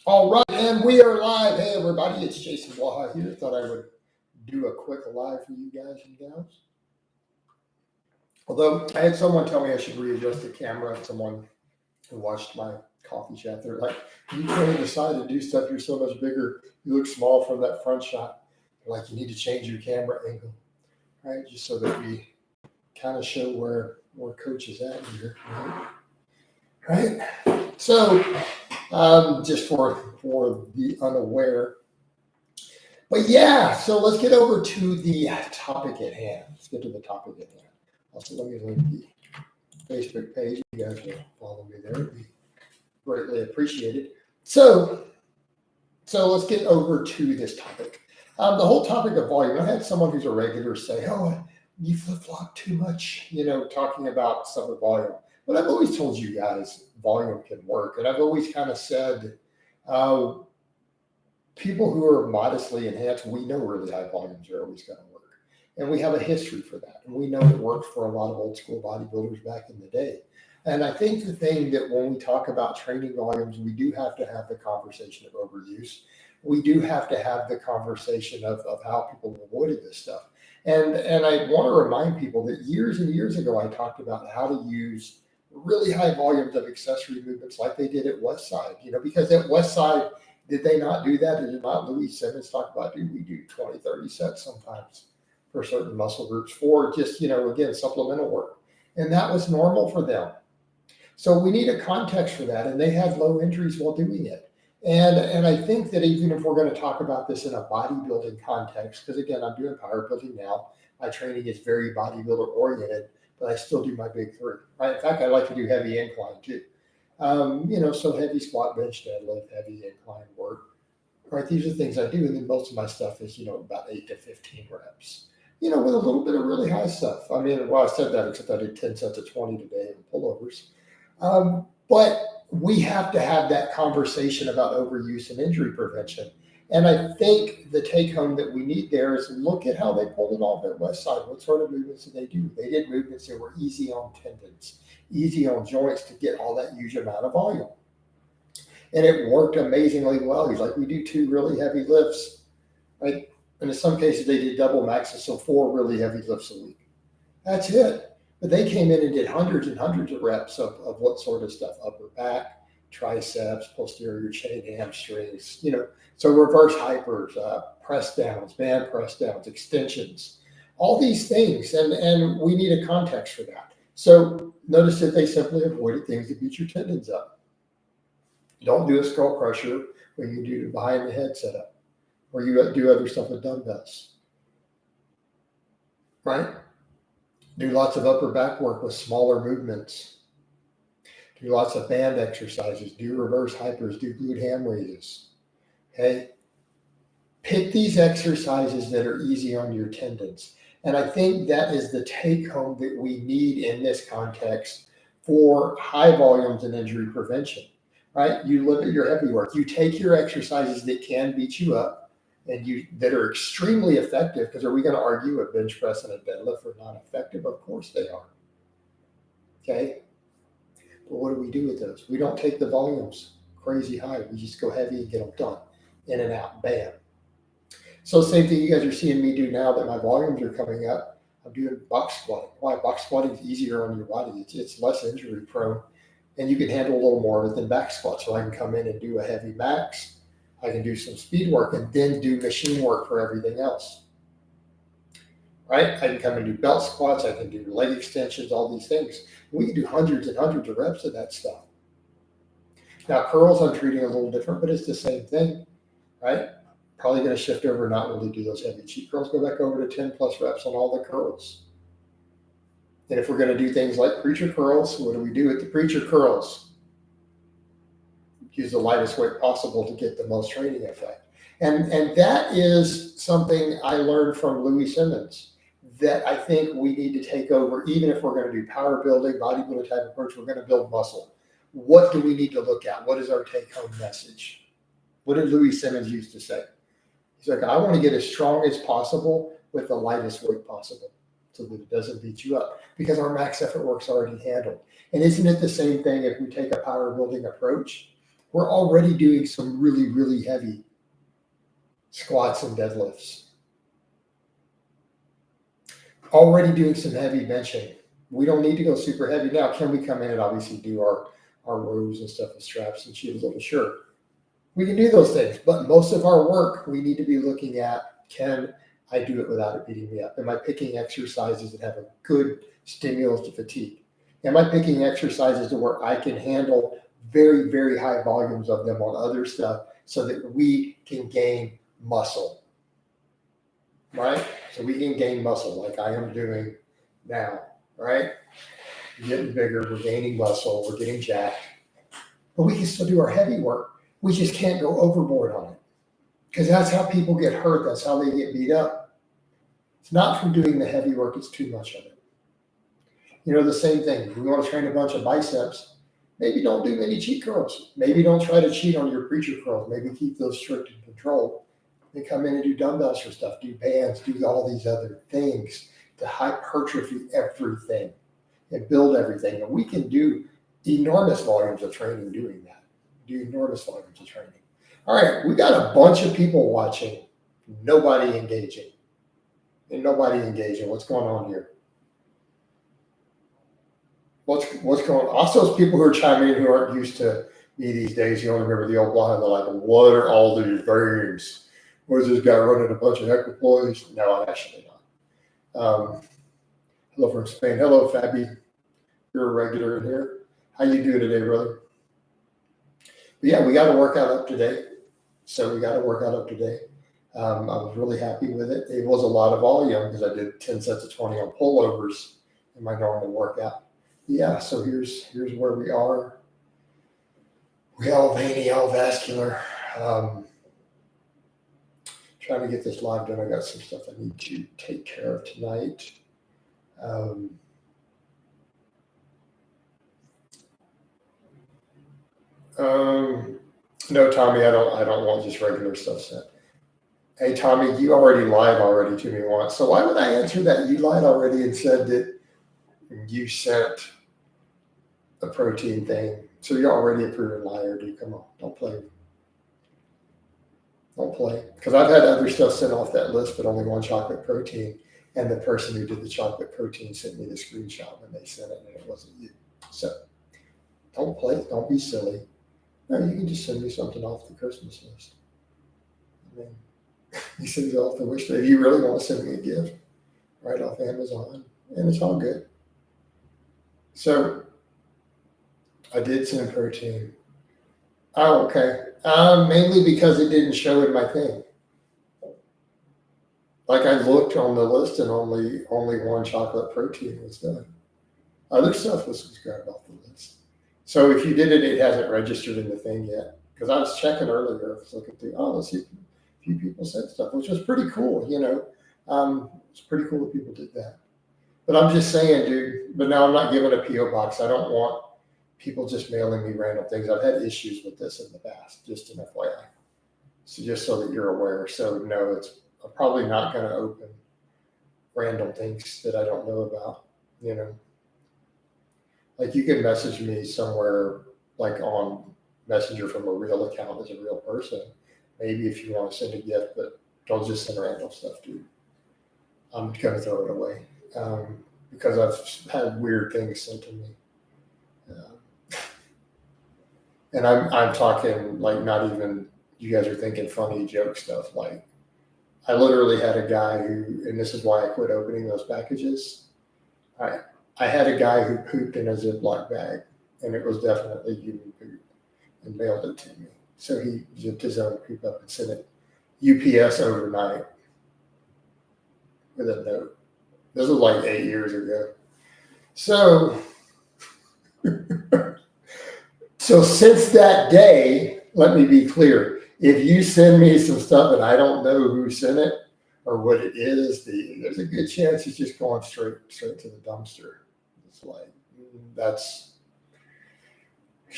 All right, and we are live. Hey, everybody, it's Jason Blaha here. Thought I would do a quick live for you guys and gals. Although I had someone tell me I should readjust the camera. Someone who watched my coffee chat, they're like, "You can't decide to do stuff. You're so much bigger. You look small from that front shot. Like you need to change your camera angle, right? Just so that we kind of show where Coach is at here, right? So, just for the unaware. But yeah, so let's get over to the topic at hand. Let's get to the topic at hand. Also, let me link the Facebook page. You guys will follow me there. It'd be greatly appreciated. So let's get over to this topic. The whole topic of volume. I had someone who's a regular say, "Oh, you flip-flop too much," talking about stuff with volume. But I've always told you guys volume can work. And I've always kind of said, people who are modestly enhanced, we know really high volumes are always going to work. And we have a history for that. And we know it worked for a lot of old school bodybuilders back in the day. And I think the thing that when we talk about training volumes, we do have to have the conversation of overuse. We do have to have the conversation of how people avoided this stuff. And I want to remind people that years and years ago, I talked about how to use really high volumes of accessory movements like they did at Westside, because at Westside, did they not do that? Did not Louis Simmons talk about, we do 20, 30 sets sometimes for certain muscle groups for just, again, supplemental work. And that was normal for them. So we need a context for that. And they had low injuries while doing it. And I think that even if we're going to talk about this in a bodybuilding context, because again, I'm doing powerbuilding now. My training is very bodybuilder oriented, but I still do my big three. Right? In fact, I like to do heavy incline too. So heavy squat, bench, deadlift, heavy incline work, right? These are things I do. And then most of my stuff is, about 8 to 15 reps, with a little bit of really high stuff. I mean, well, I said that, except I did 10 sets of 20 today and pullovers. But we have to have that conversation about overuse and injury prevention. And I think the take home that we need there is look at how they pulled it off at Westside. What sort of movements did they do? They did movements that were easy on tendons, easy on joints to get all that huge amount of volume. And it worked amazingly well. He's like, we do 2 really heavy lifts, right? And in some cases, they did double maxes, so 4 really heavy lifts a week. That's it. But they came in and did hundreds and hundreds of reps of what sort of stuff? Upper back, triceps, posterior chain, hamstrings, so reverse hypers, press downs, band press downs, extensions, all these things. And we need a context for that. So notice that they simply avoided things that beat your tendons up. Don't do a skull crusher when you do the behind the head setup, or you do other stuff with dumbbells, right? Do lots of upper back work with smaller movements. Do lots of band exercises. Do reverse hypers. Do glute ham raises. Okay? Pick these exercises that are easy on your tendons. And I think that is the take home that we need in this context for high volumes and injury prevention, right? You look at your heavy work. You take your exercises that can beat you up and that are extremely effective, because are we going to argue a bench press and a deadlift are not effective? Of course they are. Okay? But what do we do with those? We don't take the volumes crazy high. We just go heavy and get them done. In and out, bam. So same thing you guys are seeing me do now that my volumes are coming up. I'm doing box squatting. Why? Box squatting is easier on your body. It's less injury prone, and you can handle a little more of it than back squat. So I can come in and do a heavy max. I can do some speed work and then do machine work for everything else. Right? I can come and do belt squats. I can do leg extensions, all these things. We can do hundreds and hundreds of reps of that stuff. Now, curls I'm treating a little different, but it's the same thing, right? Probably going to shift over and not really do those heavy cheat curls. Go back over to 10 plus reps on all the curls. And if we're going to do things like preacher curls, what do we do with the preacher curls? Use the lightest weight possible to get the most training effect. And that is something I learned from Louis Simmons that I think we need to take over, even if we're going to do power building, bodybuilding type approach, we're going to build muscle. What do we need to look at? What is our take-home message? What did Louis Simmons used to say? He's like, I want to get as strong as possible with the lightest weight possible so that it doesn't beat you up, because our max effort work's already handled. And isn't it the same thing if we take a power building approach? We're already doing some really, really heavy squats and deadlifts. Already doing some heavy benching. We don't need to go super heavy now. Can we come in and obviously do our rows and stuff with straps and shoot a little? Sure. We can do those things, but most of our work, we need to be looking at, can I do it without it beating me up? Am I picking exercises that have a good stimulus to fatigue? Am I picking exercises to where I can handle very, very high volumes of them on other stuff so that we can gain muscle, right? So we can gain muscle like I am doing now, right? We're getting bigger, we're gaining muscle, we're getting jacked, but we can still do our heavy work. We just can't go overboard on it because that's how people get hurt. That's how they get beat up. It's not from doing the heavy work. It's too much of it. You know, the same thing. If we want to train a bunch of biceps, maybe don't do many cheat curls. Maybe don't try to cheat on your preacher curls. Maybe keep those strict and controlled. They come in and do dumbbells for stuff, do bands, do all these other things to hypertrophy everything and build everything. And we can do enormous volumes of training doing that. Do enormous volumes of training. All right, we got a bunch of people watching, nobody engaging. And nobody engaging. What's going on here? What's going on? Also, those people who are chiming in who aren't used to me these days, you only remember the old Blaha, they're like, what are all these things? Was this guy running a bunch of equipoise? No, I'm actually not. Hello from Spain. Hello, Fabi. You're a regular in here. How you doing today, brother? But yeah, we got to work out up to date. So we got to work out up to date. I was really happy with it. It was a lot of volume because I did 10 sets of 20 on pullovers in my normal workout. Yeah, so here's where we are. We all veiny, all vascular. Trying to get this live done. I got some stuff I need to take care of tonight. No, Tommy, I don't want just regular stuff sent. Hey, Tommy, you already lied already to me once. So why would I answer that? You lied already and said that you sent a protein thing. So you're already a proven liar, dude. Come on, don't play. Don't play. Because I've had other stuff sent off that list, but only one chocolate protein. And the person who did the chocolate protein sent me the screenshot when they sent it, and it wasn't you. So don't play. Don't be silly. No, you can just send me something off the Christmas list. I mean, you send it off the wish list. If you really want to send me a gift, right off Amazon, and it's all good. So I did send protein. Oh, okay. Mainly because it didn't show in my thing. Like I looked on the list and only one chocolate protein was done. Other stuff was subscribed off the list. So if you did it, it hasn't registered in the thing yet. Because I was checking earlier, I was looking through, let's see, a few people said stuff, which was pretty cool, you know. It's pretty cool that people did that. But I'm just saying, dude, but now I'm not giving a P.O. box. I don't want people just mailing me random things. I've had issues with this in the past, just an FYI. So just so that you're aware. So no, I'm probably not going to open random things that I don't know about, you know. Like you can message me somewhere like on Messenger from a real account as a real person. Maybe if you want to send a gift, but don't just send random stuff, dude. I'm going to throw it away because I've had weird things sent to me. And I'm talking like not even, you guys are thinking funny joke stuff. Like I literally had a guy who, and this is why I quit opening those packages. I had a guy who pooped in a Ziploc bag, and it was definitely human poop, and mailed it to me. So he zipped his own poop up and sent it UPS overnight with a note. This was like 8 years ago. So, so since that day, let me be clear. If you send me some stuff and I don't know who sent it or what it is, there's a good chance it's just going straight to the dumpster. It's like, that's,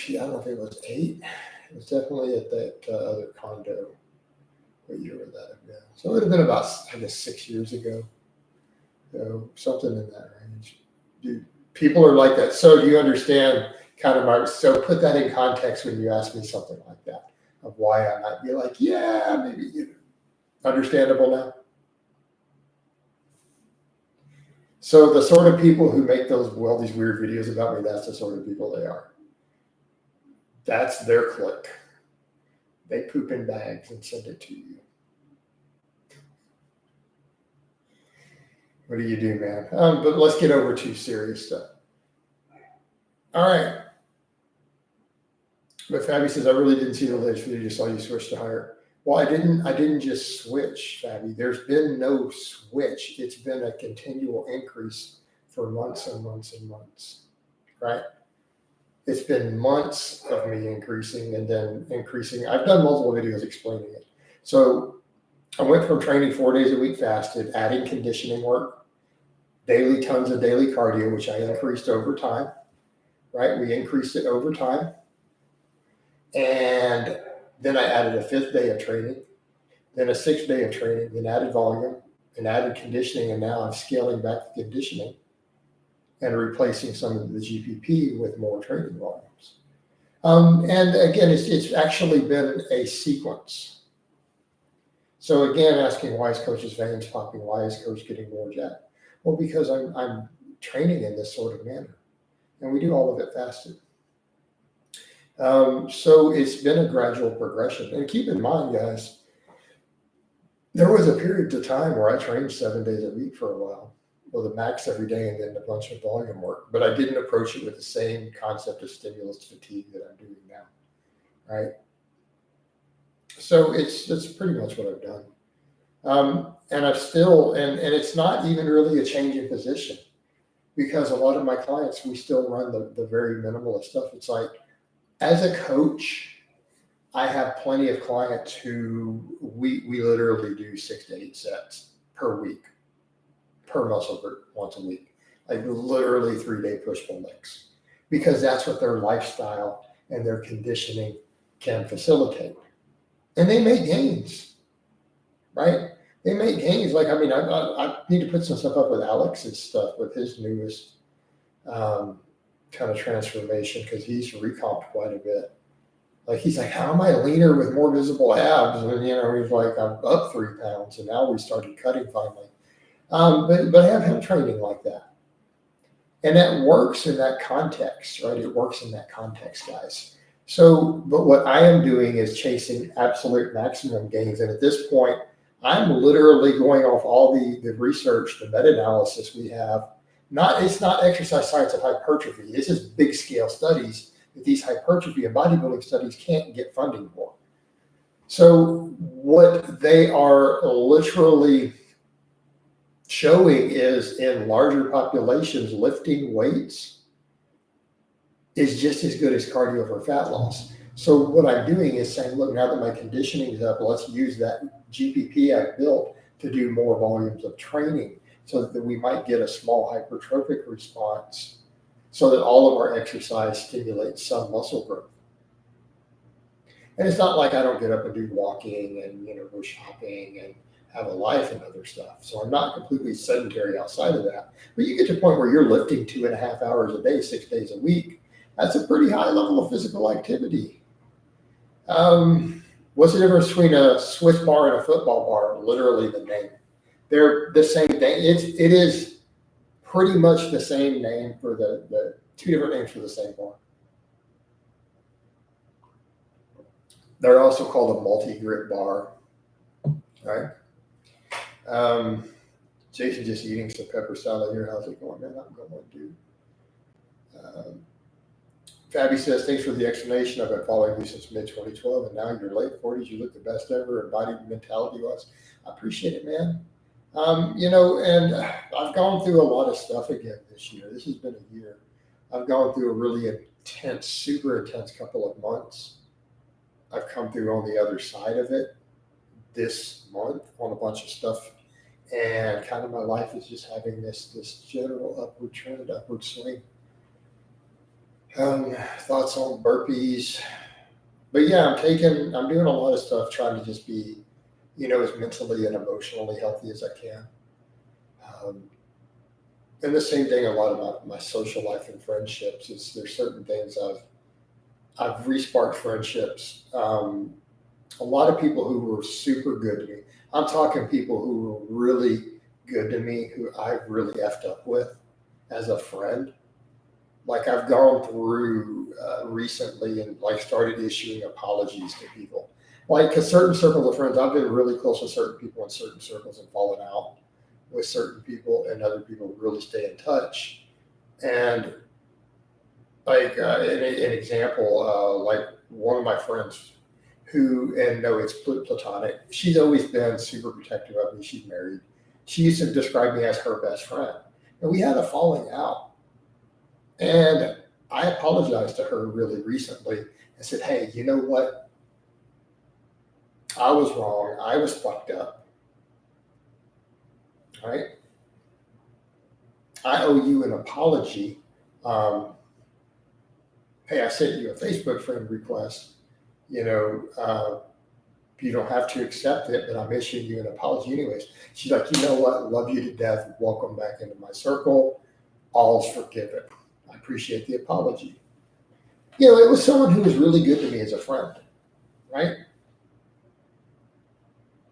I don't know if it was 8. It was definitely at that other condo. What year would that have been? So it would have been about, I guess, 6 years ago. So something in that range. Dude, people are like that. So do you understand kind of my, so put that in context when you ask me something like that, of why I might be like, yeah, maybe, understandable now. So the sort of people who make these weird videos about me, that's the sort of people they are. That's their clique. They poop in bags and send it to you. What do you do, man? But let's get over to serious stuff. All right. But Fabi says, I really didn't see the latest video, just saw you switch to higher. Well, I didn't just switch, Fabi. There's been no switch. It's been a continual increase for months and months and months, right? It's been months of me increasing and then increasing. I've done multiple videos explaining it. So I went from training 4 days a week fasted, adding conditioning work, tons of daily cardio, which I increased over time, right? We increased it over time. And then I added a 5th day of training, then a 6th day of training, then added volume and added conditioning. And now I'm scaling back the conditioning and replacing some of the GPP with more training volumes. And again, it's actually been a sequence. So again, asking why is Coach's veins popping? Why is Coach getting more jacked? Well, because I'm training in this sort of manner, and we do all of it fasted. So it's been a gradual progression. And keep in mind, guys, there was a period of time where I trained 7 days a week for a while, with a max every day and then a bunch of volume work. But I didn't approach it with the same concept of stimulus fatigue that I'm doing now, right? So that's pretty much what I've done. And I've still, and it's not even really a change in position, because a lot of my clients, we still run the very minimalist stuff. It's like, as a coach, I have plenty of clients who we literally do 6 to 8 sets per week, per muscle group, once a week, like literally 3-day push-pull legs, because that's what their lifestyle and their conditioning can facilitate. And they make gains, right? They make gains. Like, I mean, I need to put some stuff up with Alex's stuff, with his newest kind of transformation, because he's recomped quite a bit. Like, he's like, how am I leaner with more visible abs? And he's like, I'm up 3 pounds, and now we started cutting finally. But I have him training like that, and that works in that context, right? It works in that context, guys. So, but what I am doing is chasing absolute maximum gains, and at this point, I'm literally going off all the research, the meta-analysis we have. It's not exercise science of hypertrophy. This is big scale studies that these hypertrophy and bodybuilding studies can't get funding for. So what they are literally showing is, in larger populations, lifting weights is just as good as cardio for fat loss. So what I'm doing is saying, look, now that my conditioning is up, let's use that GPP I've built to do more volumes of training, so that we might get a small hypertrophic response, so that all of our exercise stimulates some muscle growth. And it's not like I don't get up and do walking and go shopping and have a life and other stuff. So I'm not completely sedentary outside of that. But you get to a point where you're lifting 2.5 hours a day, 6 days a week. That's a pretty high level of physical activity. What's the difference between a Swiss bar and a football bar? Literally the name. They're the same thing. It is pretty much the same name for the 2 different names for the same bar. They're also called a multi-grit bar, right? Jason just eating some pepper salad here. How's it going, man? I'm going, dude. Fabi says, thanks for the explanation. I've been following you since mid-2012, and now in your late 40s, you look the best ever, and body mentality-wise. I appreciate it, man. And I've gone through a lot of stuff again this year. This has been a year. I've gone through a really intense, super intense couple of months. I've come through on the other side of it this month on a bunch of stuff. And kind of my life is just having this general upward trend, upward swing. Thoughts on burpees. But yeah, I'm doing a lot of stuff trying to just be, as mentally and emotionally healthy as I can. And the same thing, a lot about my social life and friendships is there's certain things I've re-sparked friendships. A lot of people who were super good to me. I'm talking people who were really good to me, who I really effed up with as a friend. Like I've gone through recently and like started issuing apologies to people. Like, because certain circles of friends, I've been really close with certain people in certain circles and fallen out with certain people, and other people really stay in touch. And like an example, like one of my friends who, and no, it's platonic. She's always been super protective of me. She's married. She used to describe me as her best friend, and we had a falling out. And I apologized to her really recently and said, "Hey, you know what? I was wrong. I was fucked up. All right. I owe you an apology. Um, hey, I sent you a Facebook friend request. You know, you don't have to accept it, but I'm issuing you an apology anyways." She's like, "You know what? Love you to death. Welcome back into my circle. All's forgiven. I appreciate the apology." You know, it was someone who was really good to me as a friend, right?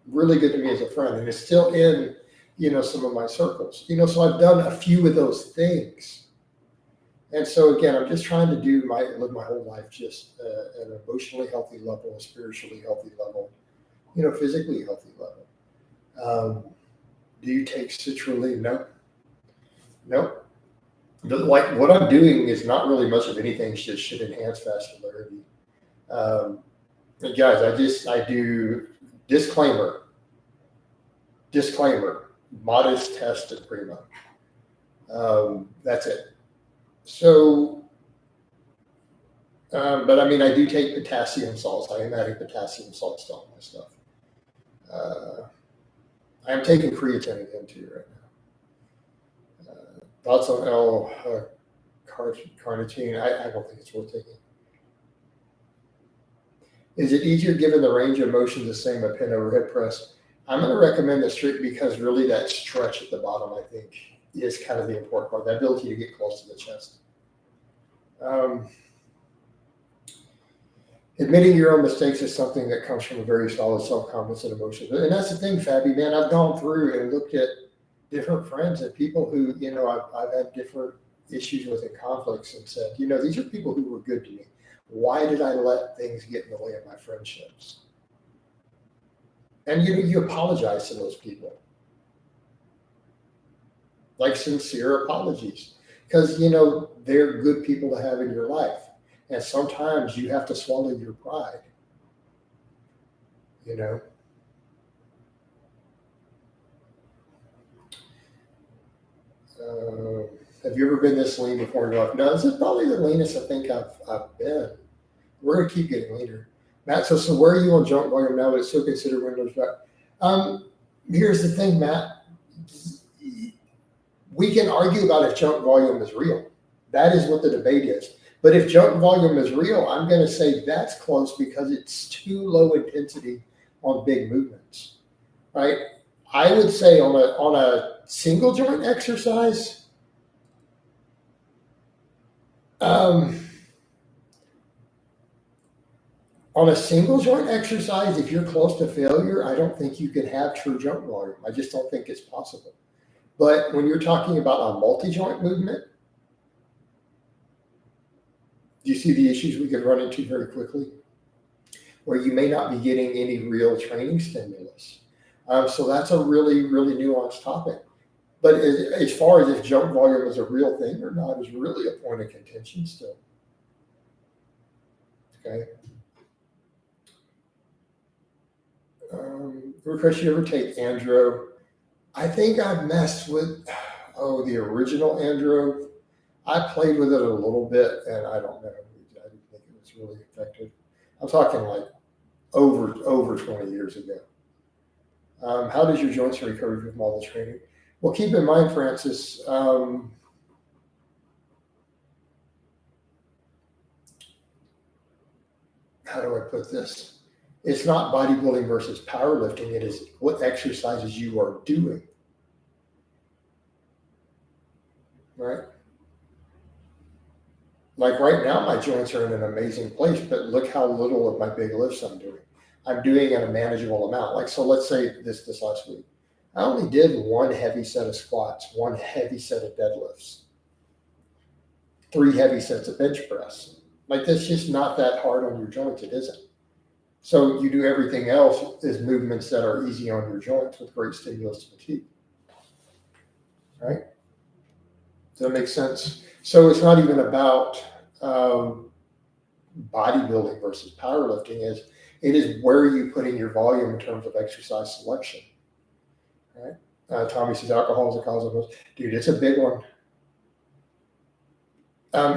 Really good to me as a friend, and it's still in, you know, some of my circles. You know, so I've done a few of those things. And so again, I'm just trying to live my whole life just at an emotionally healthy level, a spiritually healthy level, you know, physically healthy level. Do you take citrulline? No, no. Like what I'm doing is not really much of anything. Just should enhance vascularity. Um, and guys, I do disclaimer, modest test and primo. That's it. So, but I mean, I do take potassium salts. I am adding potassium salts to all my stuff. I am taking creatine again too right now. Thoughts on carnitine? I don't think it's worth taking. Is it easier given the range of motion the same a pin over hip press? I'm going to recommend the strict because really that stretch at the bottom, I think, is kind of the important part, the ability to get close to the chest. Admitting your own mistakes is something that comes from a very solid self-confidence and emotion. And that's the thing, Fabi, man, I've gone through and looked at different friends and people who, you know, I've had different issues with and conflicts and said, you know, these are people who were good to me. Why did I let things get in the way of my friendships? And you apologize to those people, like sincere apologies, because you know they're good people to have in your life, and sometimes you have to swallow your pride. You know. Have you ever been this lean before in your life? No, this is probably the leanest I think I've been. We're gonna keep getting leaner. Matt, so where are you on junk volume now? But it's still considered Windows back. Here's the thing, Matt. We can argue about if junk volume is real. That is what the debate is. But if junk volume is real, I'm going to say that's close because it's too low intensity on big movements, right? I would say on a single joint exercise, if you're close to failure, I don't think you can have true junk volume. I just don't think it's possible. But when you're talking about a multi-joint movement, do you see the issues we could run into very quickly? Where you may not be getting any real training stimulus. So that's a really, really nuanced topic. But as far as if jump volume is a real thing or not is really a point of contention still. Okay. Chris, you ever take Andro? I think I've messed with, the original Andro. I played with it a little bit, and I don't know. I didn't think it was really effective. I'm talking like over 20 years ago. How does your joints recover from all the training? Well, keep in mind, Francis, how do I put this? It's not bodybuilding versus powerlifting. It is what exercises you are doing. Like right now, my joints are in an amazing place, but look how little of my big lifts I'm doing. I'm doing at a manageable amount. Like, so let's say this last week, I only did one heavy set of squats, one heavy set of deadlifts, 3 heavy sets of bench press. Like, that's just not that hard on your joints. It isn't. So you do everything else is movements that are easy on your joints with great stimulus to fatigue. Right? Does that make sense? So it's not even about bodybuilding versus powerlifting. It is where are you putting your volume in terms of exercise selection. Right? Tommy says alcohol is a cause of most. Dude, it's a big one.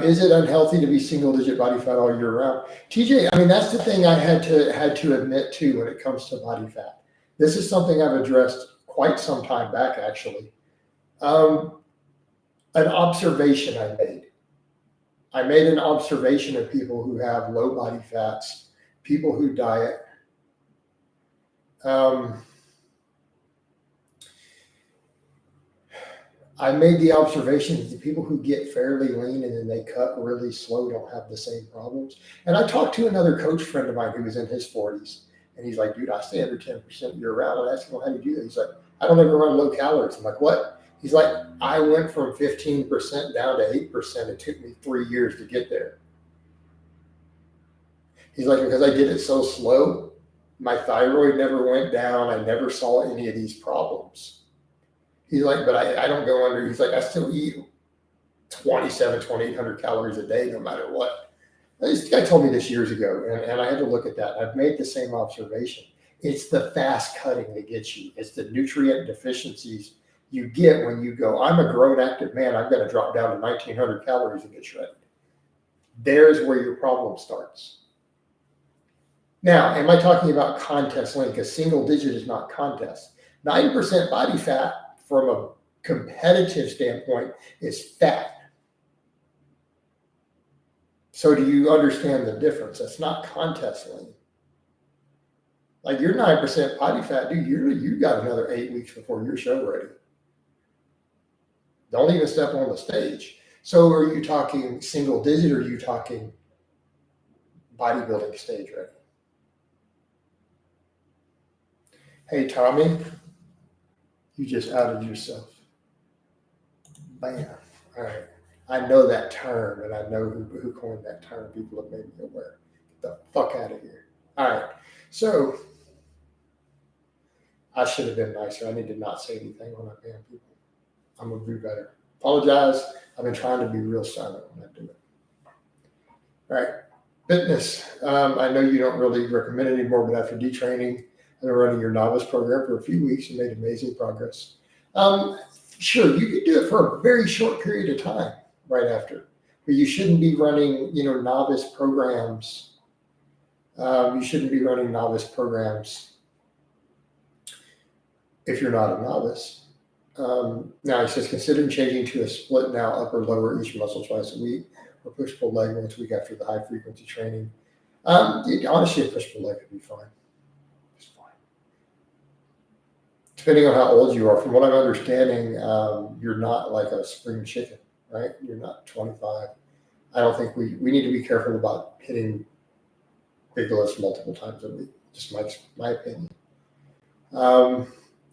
Is it unhealthy to be single digit body fat all year round? TJ, I mean, that's the thing I had to admit to when it comes to body fat. This is something I've addressed quite some time back, actually. An observation I made. I made an observation of people who have low body fats, people who diet. I made the observation that the people who get fairly lean and then they cut really slow don't have the same problems. And I talked to another coach friend of mine who was in his 40s, and he's like, dude, I stay under 10% year round. And I asked him, well, how do you do that? He's like, I don't ever run low calories. I'm like, what? He's like, I went from 15% down to 8%. It took me 3 years to get there. He's like, because I did it so slow, my thyroid never went down. I never saw any of these problems. He's like, but I don't go under. He's like, I still eat 2,800 calories a day, no matter what. This guy told me this years ago, and I had to look at that. I've made the same observation. It's the fast cutting that gets you. It's the nutrient deficiencies you get when you go, I'm a grown active man. I've got to drop down to 1,900 calories and get shredded. There's where your problem starts. Now, am I talking about contest length? A single digit is not contest. 9% body fat from a competitive standpoint is fat. So do you understand the difference? That's not contest length. Like you're 9% body fat, dude, you got another 8 weeks before your show ready. Don't even step on the stage. So are you talking single digit or are you talking bodybuilding stage ready? Hey, Tommy, you just outed yourself. Bam. All right. I know that term, and I know who coined that term. People have made me aware. Get the fuck out of here. All right. So I should have been nicer. I need to not say anything when I ban people. I'm going to do better. Apologize. I've been trying to be real silent when I do it. All right. Fitness. I know you don't really recommend it anymore, but after detraining, I've been running your novice program for a few weeks and made amazing progress. Sure, you could do it for a very short period of time right after, but you shouldn't be running, novice programs. You shouldn't be running novice programs if you're not a novice. Now it says, considering changing to a split now, upper, lower, each muscle twice a week, or push-pull leg once a week after the high-frequency training. Honestly, a push-pull leg could be fine. It's fine. Depending on how old you are, from what I'm understanding, you're not like a spring chicken, right? You're not 25. I don't think we need to be careful about hitting big lifts multiple times a week. Just my opinion.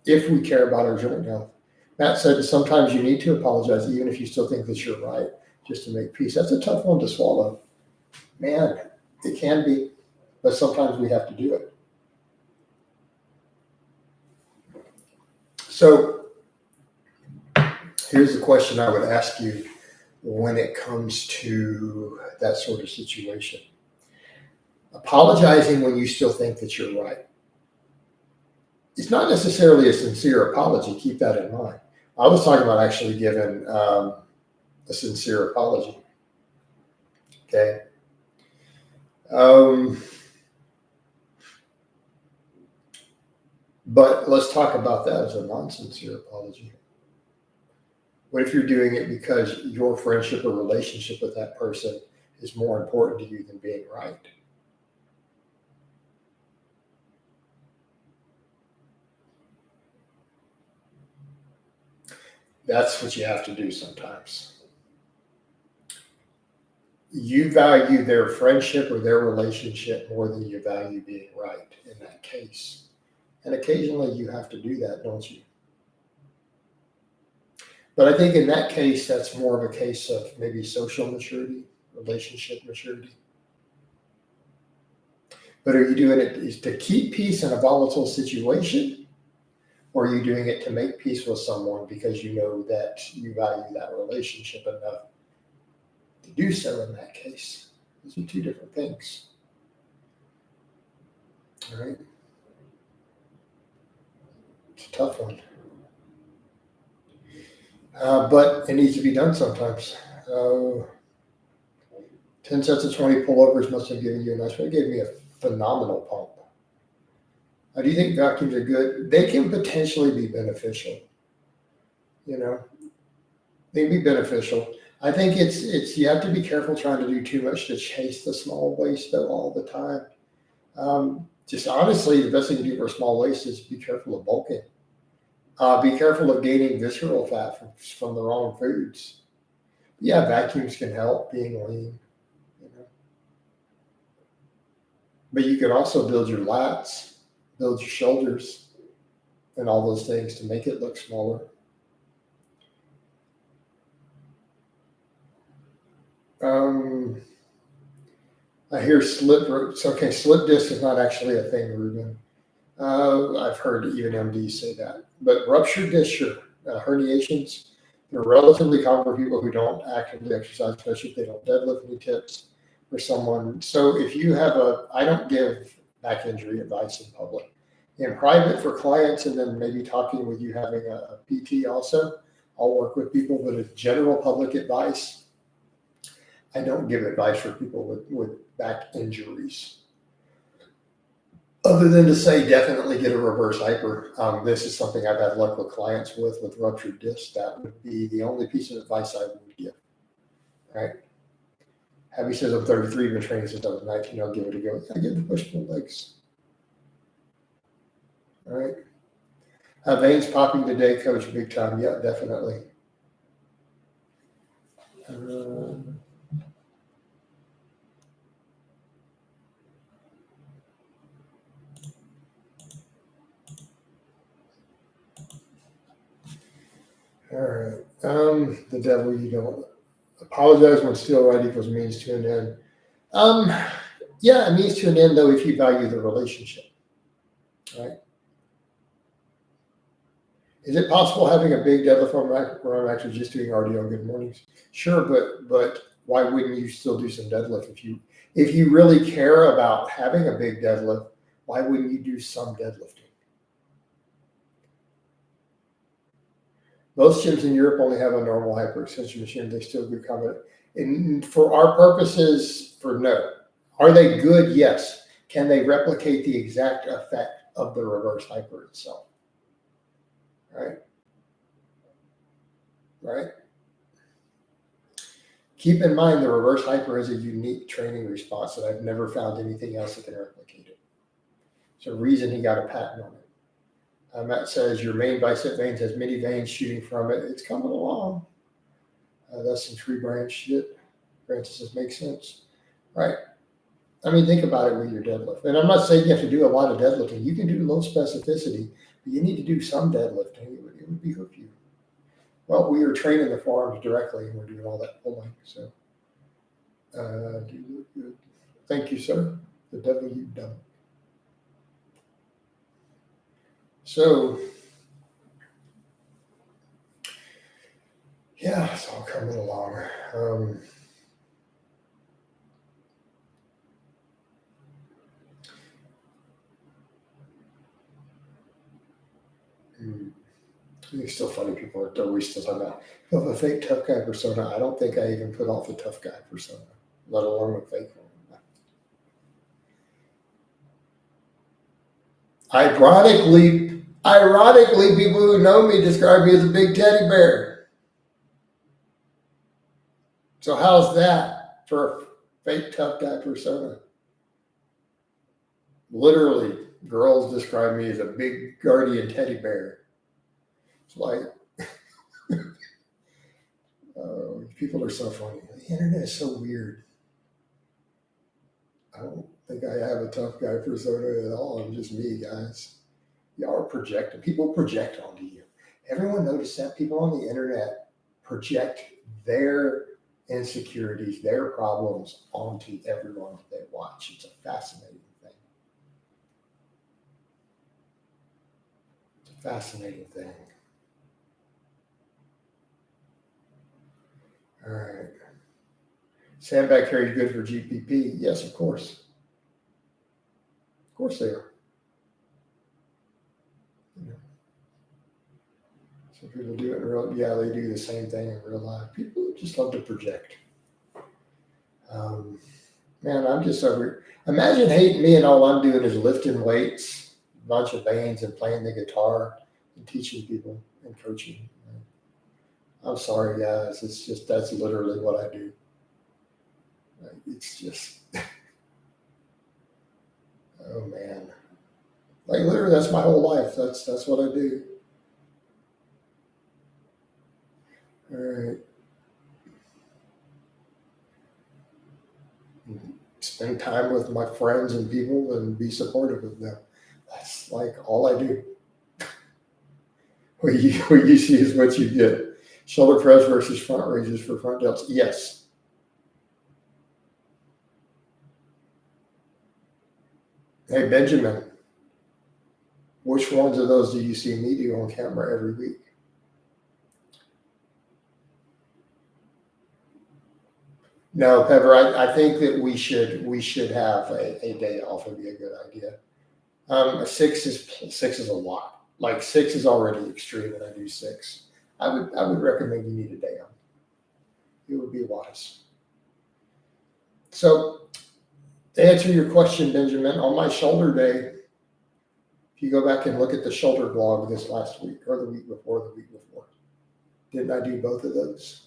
If we care about our joint health. Matt said sometimes you need to apologize, even if you still think that you're right, just to make peace. That's a tough one to swallow. Man, it can be, but sometimes we have to do it. So here's the question I would ask you when it comes to that sort of situation. Apologizing when you still think that you're right. It's not necessarily a sincere apology. Keep that in mind. I was talking about actually giving a sincere apology. Okay. But let's talk about that as a non-sincere apology. What if you're doing it because your friendship or relationship with that person is more important to you than being right? That's what you have to do sometimes. you value their friendship or their relationship more than you value being right in that case. And occasionally you have to do that, don't you? But I think in that case, that's more of a case of maybe social maturity, relationship maturity. But are you doing it is to keep peace in a volatile situation? Or are you doing it to make peace with someone because you know that you value that relationship enough to do so in that case? Those are two different things. All right. It's a tough one. But it needs to be done sometimes. 10 sets of 20 pullovers must have given you a nice one. It gave me a phenomenal pump. Do you think vacuums are good? They can potentially be beneficial. You know, they can be beneficial. I think it's you have to be careful trying to do too much to chase the small waist though all the time. Just honestly, the best thing to do for a small waist is be careful of bulking. Be careful of gaining visceral fat from the wrong foods. Yeah, vacuums can help being lean. You know. But you can also build your lats, build your shoulders, and all those things to make it look smaller. I hear slip. Okay, slip disc is not actually a thing, Ruben. I've heard even MDs say that. But ruptured disc, sure. Herniations, they're relatively common for people who don't actively exercise, especially if they don't deadlift any tips for someone. So if you have I don't give back injury advice in public. In private for clients, and then maybe talking with you having a PT also, I'll work with people, but as general public advice, I don't give advice for people with back injuries. Other than to say, definitely get a reverse hyper. This is something I've had luck with clients with ruptured discs. That would be the only piece of advice I would give. Right? Abby says, I'm 33, been training since I was 19. I'll give it a go. I get the push-pull legs. All right. Veins popping today, coach, big time. Yeah, definitely. All right. The devil you don't apologize when still right equals means to an end. Yeah, it means to an end though if you value the relationship. Right? Is it possible having a big deadlift where I'm actually just doing RDO good mornings? Sure, but why wouldn't you still do some deadlift if you really care about having a big deadlift? Why wouldn't you do some deadlifting? Most gyms in Europe only have a normal hyperextension machine. They still do comment. And for our purposes, for no. Are they good? Yes. Can they replicate the exact effect of the reverse hyper itself? Right? Right? Keep in mind the reverse hyper is a unique training response that I've never found anything else that can replicate it. It's a reason he got a patent on it. Matt says your main bicep veins has many veins shooting from it. It's coming along. That's some tree branch shit. Francis says makes sense. Right. I mean, think about it with your deadlift. And I'm not saying you have to do a lot of deadlifting. You can do low specificity, but you need to do some deadlifting. It would behoove you. Well, we are training the forearms directly, and we're doing all that pulling. So, thank you, sir. The devil you've done. So, yeah, it's all coming along. It's still funny. People are always still talking about the fake tough guy persona. I don't think I even put off the tough guy persona, let alone the fake one. Ironically, people who know me describe me as a big teddy bear. So how's that for a fake tough guy persona? Literally, girls describe me as a big guardian teddy bear. It's like, people are so funny. The internet is so weird. I don't think I have a tough guy persona at all. I'm just me, guys. Y'all are projecting. People project onto you. Everyone noticed that people on the internet project their insecurities, their problems onto everyone that they watch. It's a fascinating thing. It's a fascinating thing. All right. Sandbag carries good for GPP. Yes, of course. Of course they are. You know, some people do it in real. Yeah, they do the same thing in real life. People just love to project. Man, I'm just over. Imagine hating me and all I'm doing is lifting weights, a bunch of bands, and playing the guitar and teaching people and coaching. I'm sorry, guys. It's just that's literally what I do. It's just, oh man, like literally, that's my whole life. That's what I do. All right. Spend time with my friends and people and be supportive of them. That's like all I do. What you see is what you get. Shoulder press versus front raises for front delts. Yes. Hey, Benjamin, which ones of those do you see me do on camera every week? No, Pepper, I think that we should have a day off would be a good idea. Six is a lot. Like 6 is already extreme, and I do 6. I would recommend you need a day off. It would be wise. So to answer your question, Benjamin, on my shoulder day, if you go back and look at the shoulder vlog this last week or the week before, didn't I do both of those?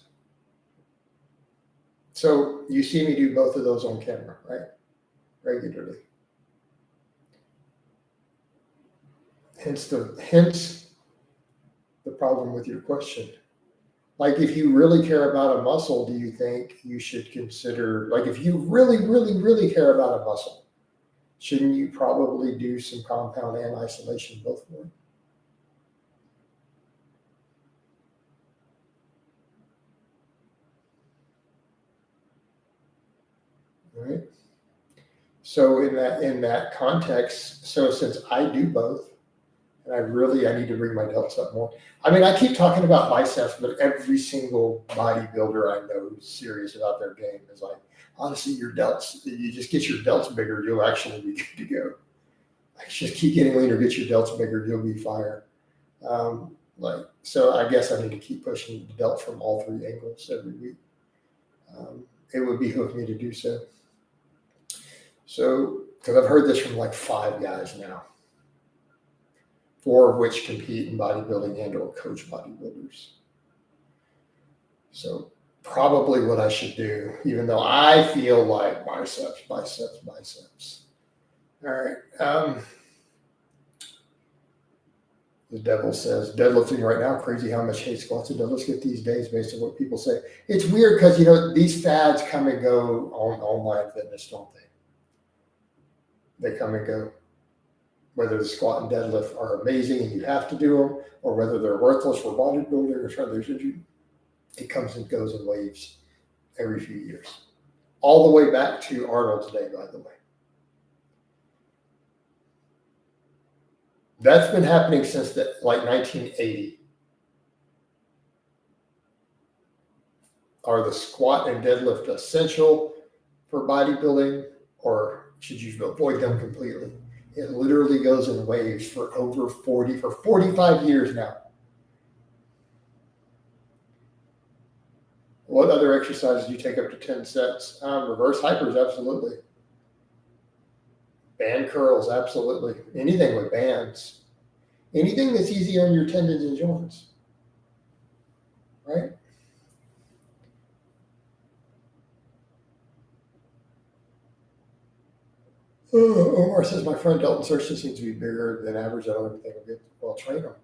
So you see me do both of those on camera, right? Regularly. Hence the problem with your question. Like if you really care about a muscle, do you think you should consider, like if you really, really, really care about a muscle, shouldn't you probably do some compound and isolation both for it? Right. So in that context, so since I do both, and I need to bring my delts up more. I mean, I keep talking about biceps, but every single bodybuilder I know who's serious about their game is like, honestly, your delts, you just get your delts bigger, you'll actually be good to go. Like, just keep getting leaner, get your delts bigger, you'll be fire. So I guess I need to keep pushing the delt from all 3 angles every week. It would behoove me to do so. So, because I've heard this from like 5 guys now, 4 of which compete in bodybuilding and or coach bodybuilders. So probably what I should do, even though I feel like biceps. All right. The devil says deadlifting right now, crazy how much hate squats and deadlifts get these days based on what people say. It's weird because, these fads come and go on online fitness, don't they? They come and go. Whether the squat and deadlift are amazing and you have to do them, or whether they're worthless for bodybuilding or something, it comes and goes in waves every few years. All the way back to Arnold's day, by the way. That's been happening since like 1980. Are the squat and deadlift essential for bodybuilding, or should you avoid them completely? It literally goes in waves for 45 years now. What other exercises do you take up to 10 sets? Reverse hypers, absolutely. Band curls, absolutely. Anything with bands. Anything that's easy on your tendons and joints. Right? Omar says, my friend Delton Searchton seems to be bigger than average. I don't even think I'll get well train him. Are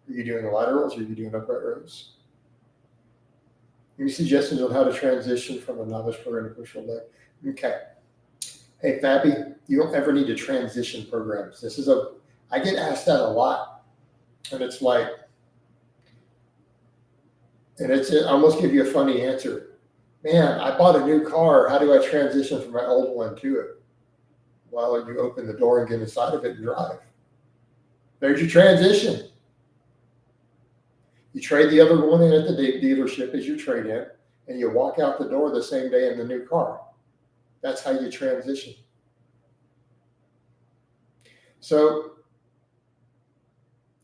you doing laterals or are you doing upright rows? Any suggestions on how to transition from a novice program to push full leg? Okay. Hey, Fabi, you don't ever need to transition programs. I get asked that a lot, and it's like, I almost give you a funny answer. Man, I bought a new car. How do I transition from my old one to it? Well, you open the door and get inside of it and drive. There's your transition. You trade the other one in at the dealership as your trade in, and you walk out the door the same day in the new car. That's how you transition. So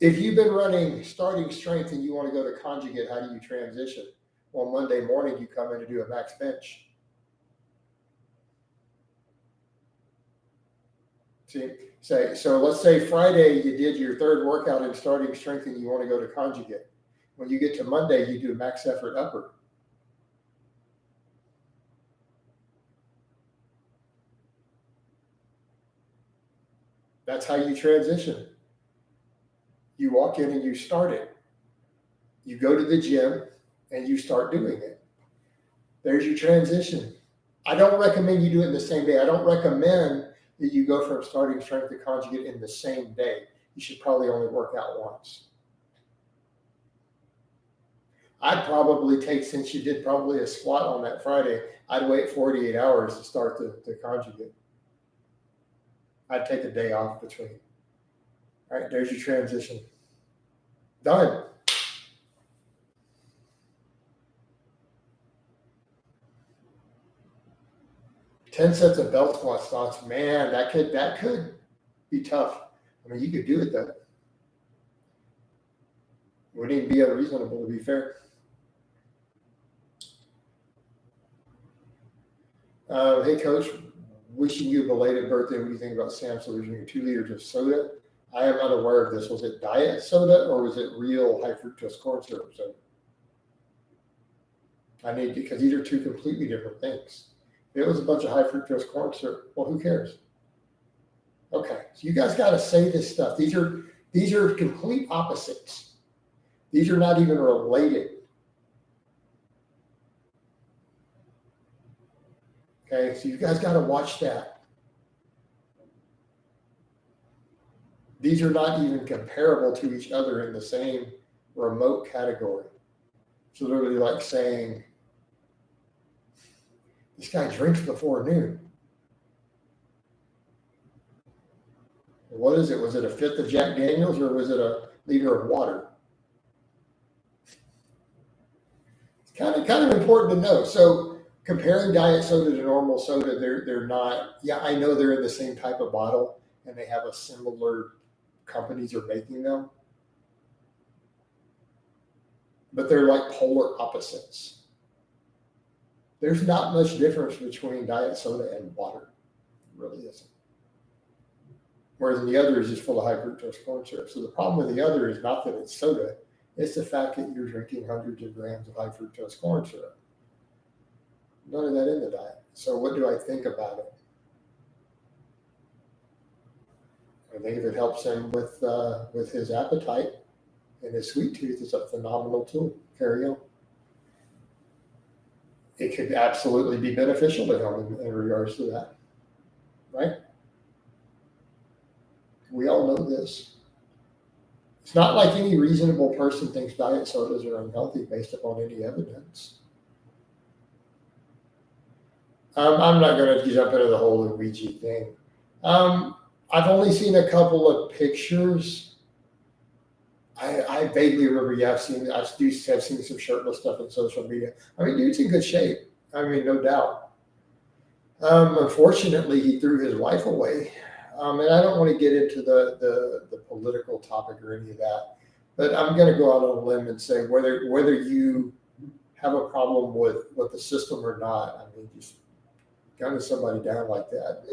if you've been running starting strength and you want to go to conjugate, how do you transition? Well, Monday morning, you come in to do a max bench. So let's say Friday you did your third workout in starting strength and you want to go to conjugate. When you get to Monday, you do a max effort upper. That's how you transition. You walk in and you start it. You go to the gym and you start doing it. There's your transition. I don't recommend you do it in the same day. I don't recommend that you go from starting strength to conjugate in the same day. You should probably only work out once. I'd probably take, since you did probably a squat on that Friday, I'd wait 48 hours to start the conjugate. I'd take a day off between. All right, there's your transition. Done. Ten sets of belt squat thoughts, man, that could be tough. I mean, you could do it though. Wouldn't even be unreasonable, to be fair. Hey, coach, wishing you a belated birthday. What do you think about Samson drinking 2 liters of soda? I am unaware of this. Was it diet soda or was it real high fructose corn syrup soda? Because these are two completely different things. If it was a bunch of high fructose corn syrup, well, who cares? Okay, so you guys got to say this stuff. These are complete opposites. These are not even related. Okay, so you guys got to watch that. These are not even comparable to each other in the same remote category. It's literally like saying, this guy drinks before noon. What is it? Was it a fifth of Jack Daniels or was it a liter of water? It's kind of important to know. So comparing diet soda to normal soda, they're not. Yeah, I know they're in the same type of bottle and they have a similar companies are making them, but they're like polar opposites. There's not much difference between diet soda and water. It really isn't. Whereas the other is just full of high fructose corn syrup. So the problem with the other is not that it's soda, it's the fact that you're drinking hundreds of grams of high fructose corn syrup. None of that in the diet. So what do I think about it? I think if it helps him with his appetite and his sweet tooth, it's a phenomenal tool. Carry on. It could absolutely be beneficial to him in regards to that, right? We all know this. It's not like any reasonable person thinks diet sodas are unhealthy based upon any evidence. I'm not going to jump into the whole Luigi thing. I've only seen a couple of pictures. I vaguely remember, I've seen some shirtless stuff on social media. I mean, dude's in good shape. I mean, no doubt. Unfortunately, he threw his wife away. And I don't want to get into the political topic or any of that, but I'm going to go out on a limb and say whether you have a problem with the system or not, I mean, just gunning somebody down like that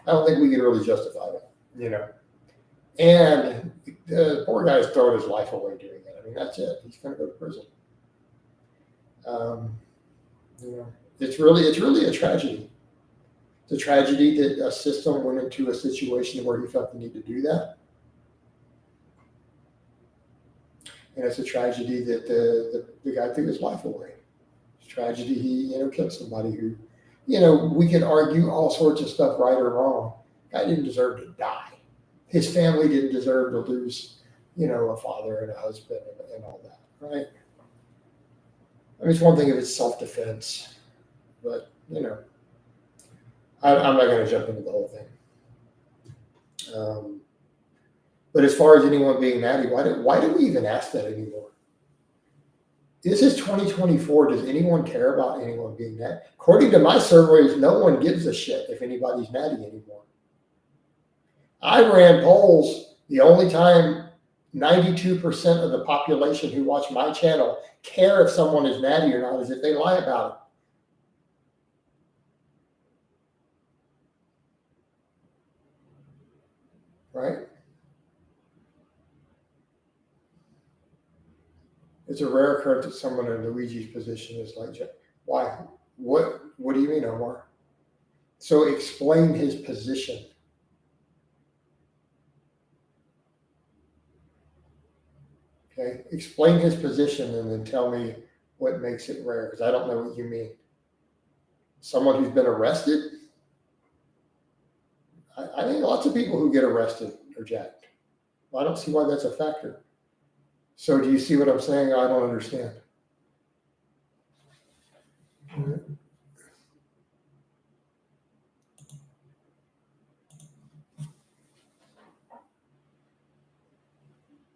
I don't think we can really justify that, you know. And the poor guy's throwing his life away doing it. I mean, that's it. He's going to go to prison. You know, it's really a tragedy. It's a tragedy that a system went into a situation where he felt the need to do that. And it's a tragedy that the guy threw his life away. It's a tragedy he killed somebody who we could argue all sorts of stuff, right or wrong. Guy didn't deserve to die. His family didn't deserve to lose, a father and a husband and all that, right? I mean, it's one thing if it's self-defense, but I'm not going to jump into the whole thing. But as far as anyone being natty, why do we even ask that anymore? This is 2024. Does anyone care about anyone being natty? According to my surveys, no one gives a shit if anybody's natty anymore. I ran polls. The only time 92% of the population who watch my channel care if someone is natty or not is if they lie about it. Right? It's a rare occurrence that someone in Luigi's position is like, why? What do you mean, Omar? So explain his position. Okay, explain his position and then tell me what makes it rare, because I don't know what you mean. Someone who's been arrested? I think lots of people who get arrested are jacked. I don't see why that's a factor. So do you see what I'm saying? I don't understand.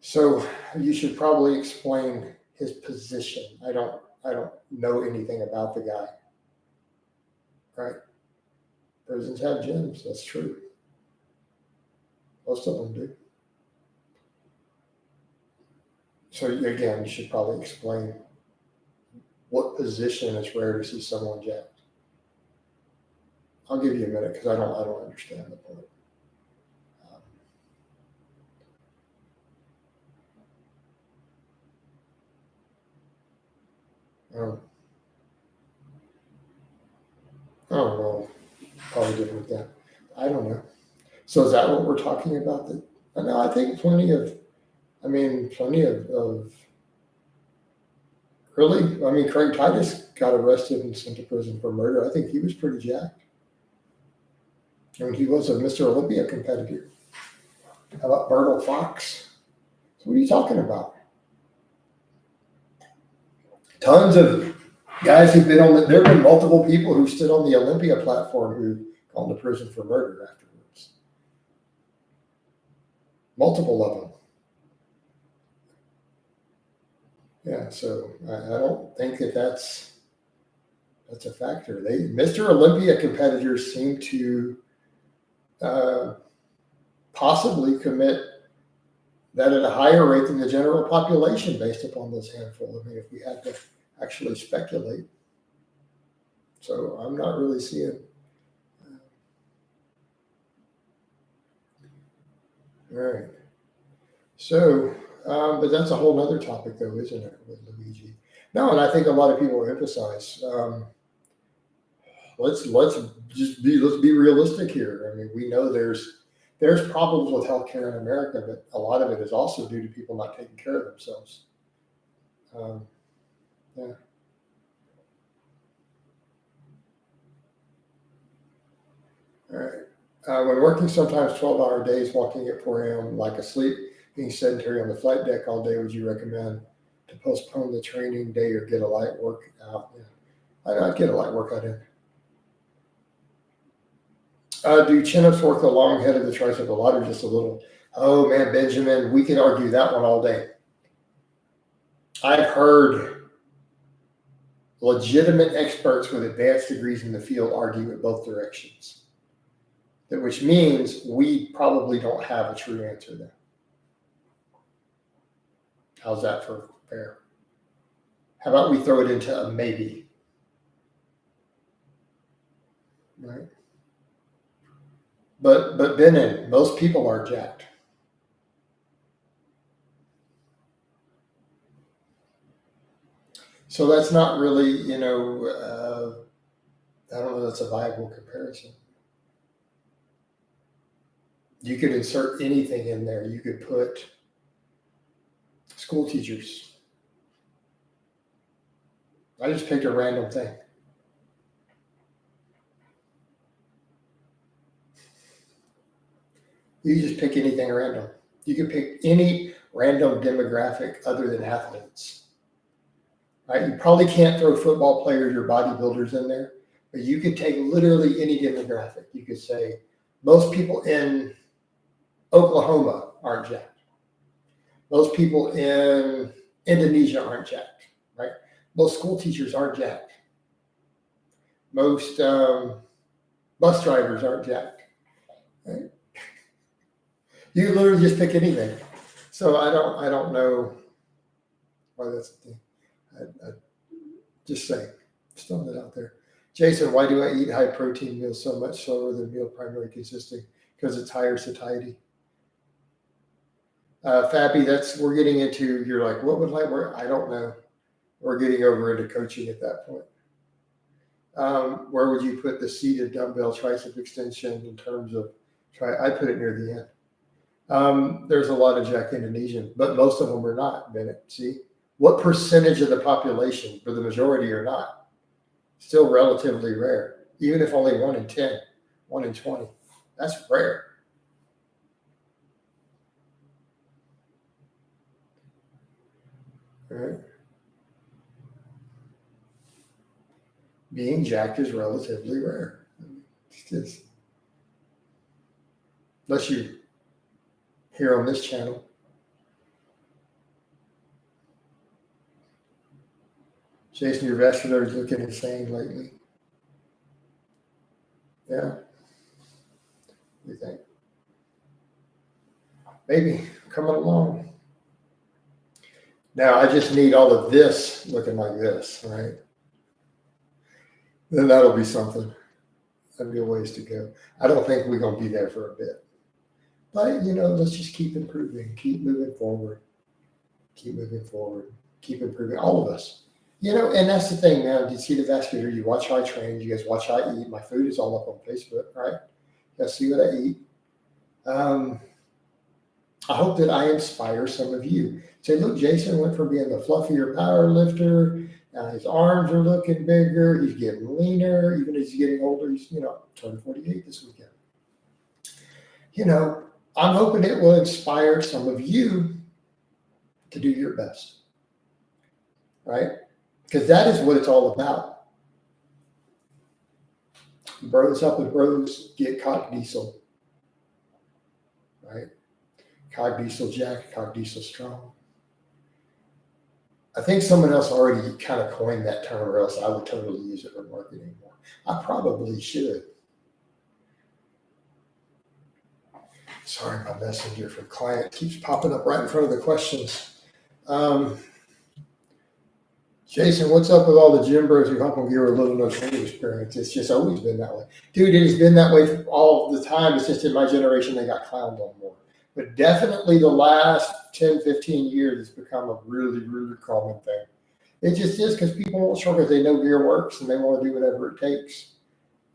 So you should probably explain his position. I don't know anything about the guy. Right? Prisons have gyms. That's true. Most of them do. So again, you should probably explain what position it's rare to see someone jacked. I'll give you a minute because I don't understand the point. Oh, well, probably different than I don't know. So is that what we're talking about? No, I think plenty of really. I mean, Craig Titus got arrested and sent to prison for murder. I think he was pretty jacked. I mean, he was a Mr. Olympia competitor. How about Bertil Fox? So what are you talking about? Tons of guys who've been there have been multiple people who stood on the Olympia platform who gone to prison for murder afterwards. Multiple of them. Yeah, so I don't think that's a factor. Mr. Olympia competitors seem to possibly commit that at a higher rate than the general population based upon this handful. I mean, if we had to actually speculate. So I'm not really seeing. All right. So, but that's a whole other topic though, isn't it, with Luigi? No, and I think a lot of people emphasize, let's be realistic here. I mean, we know there's problems with healthcare in America, but a lot of it is also due to people not taking care of themselves. Yeah. All right. When working sometimes 12-hour days, walking at 4 a.m., like asleep, being sedentary on the flight deck all day, would you recommend to postpone the training day or get a light workout? Yeah. I'd get a light workout in. Do chin-ups work the long head of the tricep a lot or just a little? Oh man, Benjamin, we can argue that one all day. I've heard legitimate experts with advanced degrees in the field argue in both directions. Which means we probably don't have a true answer there. How's that for fair? How about we throw it into a maybe? Right? But Ben, most people are jacked. So that's not really, I don't know, that's a viable comparison. You could insert anything in there. You could put school teachers. I just picked a random thing. You just pick anything random. You can pick any random demographic other than athletes. Right? You probably can't throw football players or bodybuilders in there, but you could take literally any demographic. You could say most people in Oklahoma aren't jacked. Most people in Indonesia aren't jacked, right? Most school teachers aren't jacked. Most bus drivers aren't jacked. Right? You can literally just pick anything. So I don't know why that's the thing. I just saying, just throwing it out there. Jason, why do I eat high protein meals so much slower than meal primary consisting? Because it's higher satiety. Fabby, we're getting into, you're like, what would light work? I don't know. We're getting over into coaching at that point. Where would you put the seated dumbbell tricep extension in terms of I put it near the end. There's a lot of Jack Indonesian, but most of them are not, Bennett. See? What percentage of the population, for the majority, are not? Still relatively rare, even if only 1 in 10, 1 in 20. That's rare. Right? Being jacked is relatively rare. It's just, unless you hear on this channel. Jason, your vascular is looking insane lately. Yeah. What do you think? Maybe coming along. Now I just need all of this looking like this, right? Then that'll be something. That'll be a ways to go. I don't think we're going to be there for a bit. But, let's just keep improving, keep moving forward, keep improving, all of us. And that's the thing, man. You see the vascular, you watch how I train, you guys watch how I eat. My food is all up on Facebook, right? You guys see what I eat. I hope that I inspire some of you. Say, look, Jason went from being the fluffier power lifter. Now his arms are looking bigger. He's getting leaner. Even as he's getting older, he's, turned 48 this weekend. I'm hoping it will inspire some of you to do your best, right? Because that is what it's all about. Bros helping bros get cog diesel, right? Cog diesel jack, cog diesel strong. I think someone else already kind of coined that term, or else I would totally use it for marketing more. I probably should. Sorry, my messenger from client keeps popping up right in front of the questions. Jason, what's up with all the gym bros who hump on gear with little no training experience? It's just always been that way. Dude, it has been that way all the time. It's just in my generation, they got clowned on more. But definitely the last 10, 15 years, it's become a really, really common thing. It just is because people won't show because they know gear works and they want to do whatever it takes.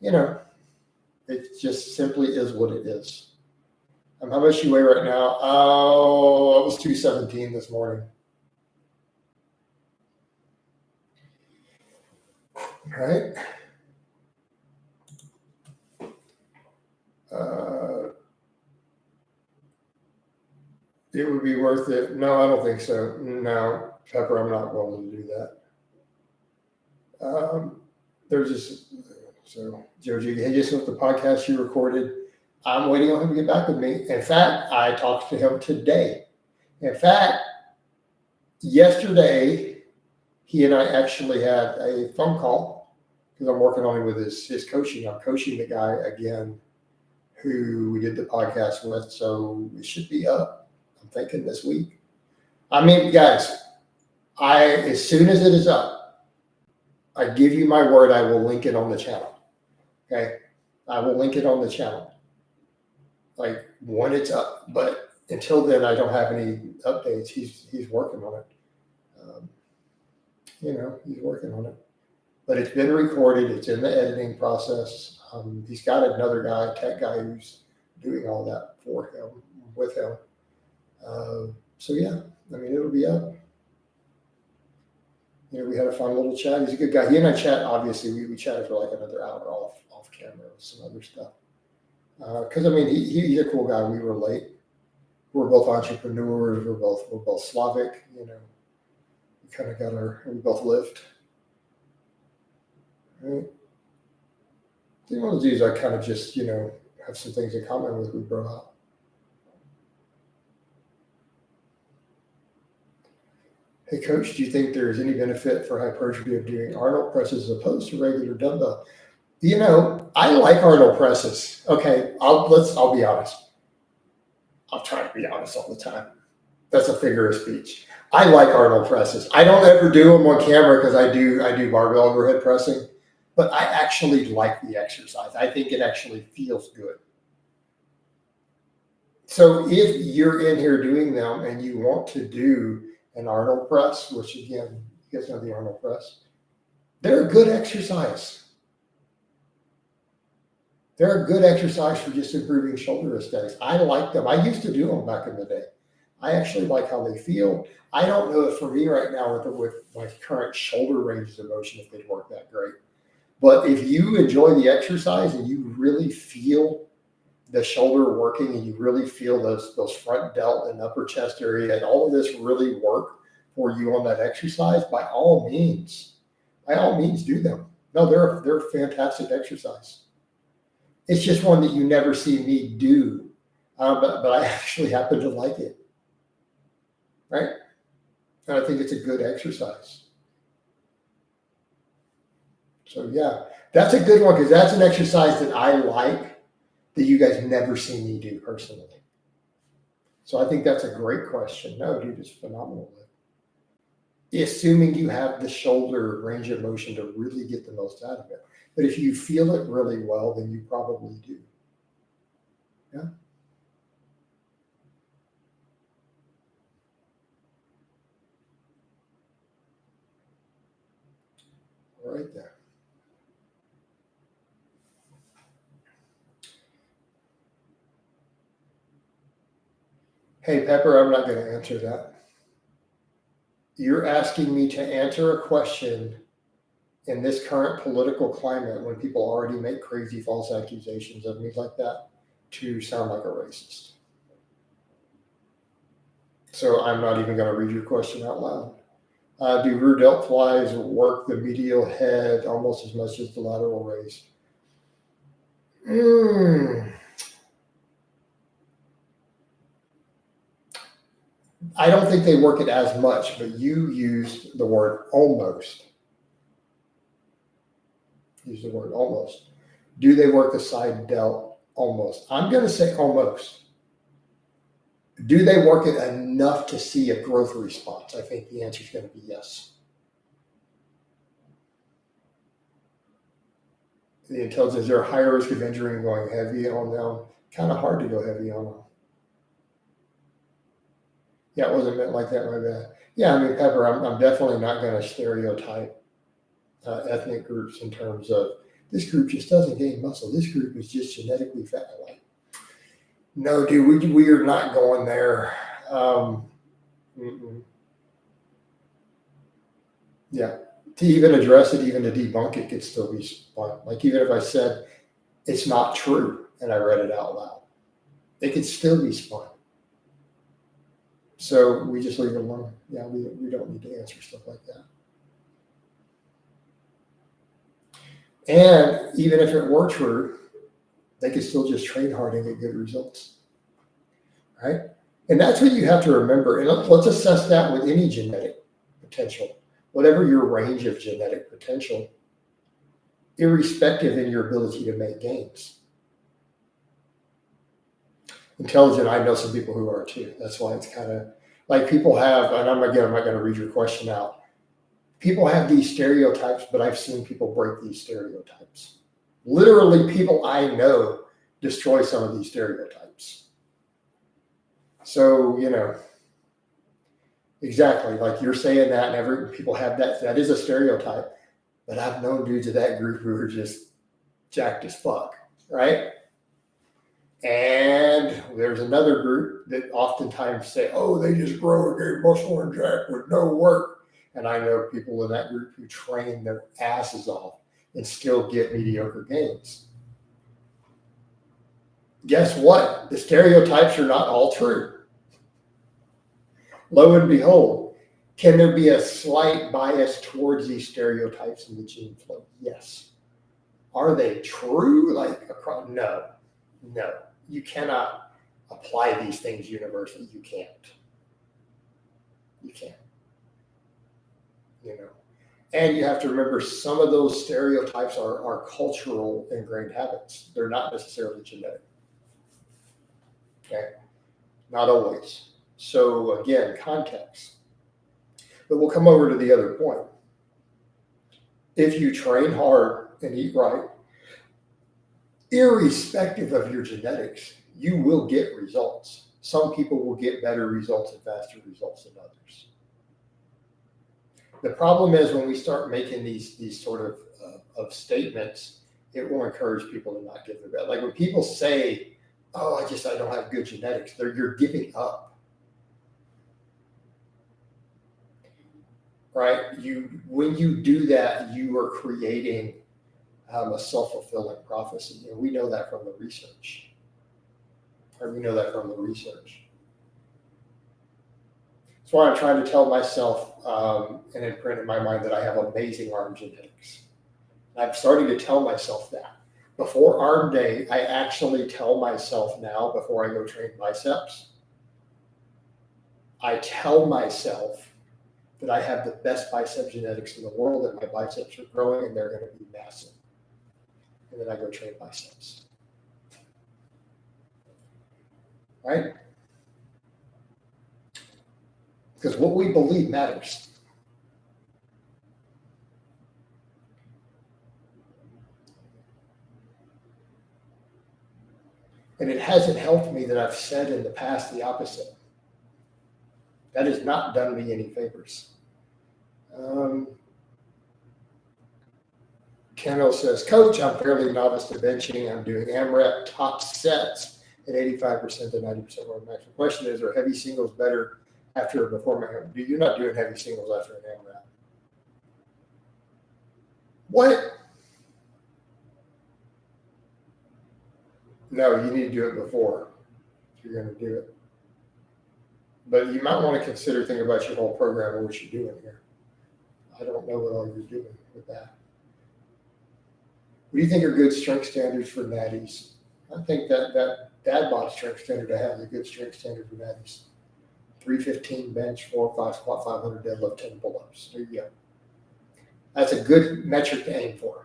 It just simply is what it is. How much you weigh right now? Oh, it was 217 this morning. Right? It would be worth it. No, I don't think so. No, Pepper, I'm not willing to do that. There's just, so Joji, hey, just with the podcast you recorded, I'm waiting on him to get back with me. In fact, I talked to him today. In fact, yesterday, he and I actually had a phone call because I'm working on him with his coaching. I'm coaching the guy again who we did the podcast with. So it should be up, I'm thinking, this week. I mean, guys, as soon as it is up, I give you my word, I will link it on the channel. Okay? I will link it on the channel. Like when it's up. But until then, I don't have any updates. He's working on it. He's working on it. But it's been recorded. It's in the editing process. He's got another guy, tech guy, who's doing all that for him, with him. So yeah, it'll be up. We had a fun little chat. He's a good guy. He and I chat, obviously, we chatted for like another hour off camera with some other stuff. Because I mean, he's a cool guy. We relate. We're both entrepreneurs. We're both Slavic. You know, we kind of got we both lift. Right? I think one of these I kind of just have some things in common with. We grow up. Hey, coach, do you think there's any benefit for hypertrophy of doing Arnold presses as opposed to regular dumbbell? I like Arnold presses. Okay, I'll be honest. I'll try to be honest all the time. That's a figure of speech. I like Arnold presses. I don't ever do them on camera because I do barbell overhead pressing, but I actually like the exercise. I think it actually feels good. So if you're in here doing them and you want to do an Arnold press, which again, you guys know the Arnold press, they're a good exercise. They're a good exercise for just improving shoulder aesthetics. I like them. I used to do them back in the day. I actually like how they feel. I don't know if for me right now with my current shoulder ranges of motion, if they'd work that great. But if you enjoy the exercise and you really feel the shoulder working and you really feel those front delt and upper chest area and all of this really work for you on that exercise, by all means do them. No, they're a fantastic exercise. It's just one that you never see me do, but I actually happen to like it, right? And I think it's a good exercise. So yeah, that's a good one because that's an exercise that I like that you guys never see me do personally. So I think that's a great question. No, dude, it's phenomenal. Assuming you have the shoulder range of motion to really get the most out of it. But if you feel it really well, then you probably do. Yeah. Right there. Hey, Pepper, I'm not going to answer that. You're asking me to answer a question in this current political climate when people already make crazy false accusations of me like that to sound like a racist. So I'm not even going to read your question out loud. Do rear delt flies work the medial head almost as much as the lateral raise? I don't think they work it as much, but you used the word almost. Use the word almost. Do they work the side delt? Almost. I'm going to say almost. Do they work it enough to see a growth response? I think the answer is going to be yes. The intelligence, is there a higher risk of injury and going heavy on them? Kind of hard to go heavy on them. Yeah, it wasn't meant like that, my bad. Yeah, I mean, Pepper, I'm definitely not going to stereotype ethnic groups in terms of this group just doesn't gain muscle. This group is just genetically fat. Like, no, dude, we are not going there. Yeah, to even address it, even to debunk it, could still be spun. Like even if I said it's not true and I read it out loud, it could still be spun. So we just leave it alone. Yeah, we don't need to answer stuff like that. And even if it were true, they could still just train hard and get good results, right? And that's what you have to remember. And let's assess that with any genetic potential, whatever your range of genetic potential, irrespective in your ability to make gains. Intelligent, I know some people who are too. That's why it's kind of like people have, and I'm not going to read your question out. People have these stereotypes, but I've seen people break these stereotypes. Literally, people I know destroy some of these stereotypes. So, exactly, like you're saying that, and people have that. That is a stereotype. But I've known dudes of that group who are just jacked as fuck, right? And there's another group that oftentimes say, oh, they just grow and gain muscle and jack with no work. And I know people in that group who train their asses off and still get mediocre gains. Guess what? The stereotypes are not all true. Lo and behold, can there be a slight bias towards these stereotypes in the gene flow? Yes. Are they true? Like, no. You cannot apply these things universally. You can't. And you have to remember some of those stereotypes are cultural ingrained habits. They're not necessarily genetic. Okay? Not always. So again, context. But we'll come over to the other point. If you train hard and eat right, irrespective of your genetics, you will get results. Some people will get better results and faster results than others. The problem is when we start making these sort of statements, it will encourage people to not give their best. Like when people say, "Oh, I don't have good genetics," you're giving up, right? When you do that, you are creating a self-fulfilling prophecy, and we know that from the research. That's why I'm trying to tell myself and imprint in my mind that I have amazing arm genetics. I'm starting to tell myself that. Before arm day, I actually tell myself now, before I go train biceps, I tell myself that I have the best bicep genetics in the world, that my biceps are growing and they're going to be massive. And then I go train biceps. Right? Because what we believe matters. And it hasn't helped me that I've said in the past the opposite. That has not done me any favors. Kendall says, "Coach, I'm fairly novice to benching. I'm doing AMRAP top sets at 85% to 90% of my max. The question is, are heavy singles better after or before my AMRAP? You're not doing heavy singles after an AMRAP. What? No, you need to do it before if you're going to do it. But you might want to consider thinking about your whole program and what you're doing here. I don't know what all you're doing with that. What do you think are good strength standards for natties? I think that dad bod strength standard I have is a good strength standard for natties. 315 bench, 4 or 5 squat, 500 deadlift, 10 pull-ups. There you go. That's a good metric to aim for.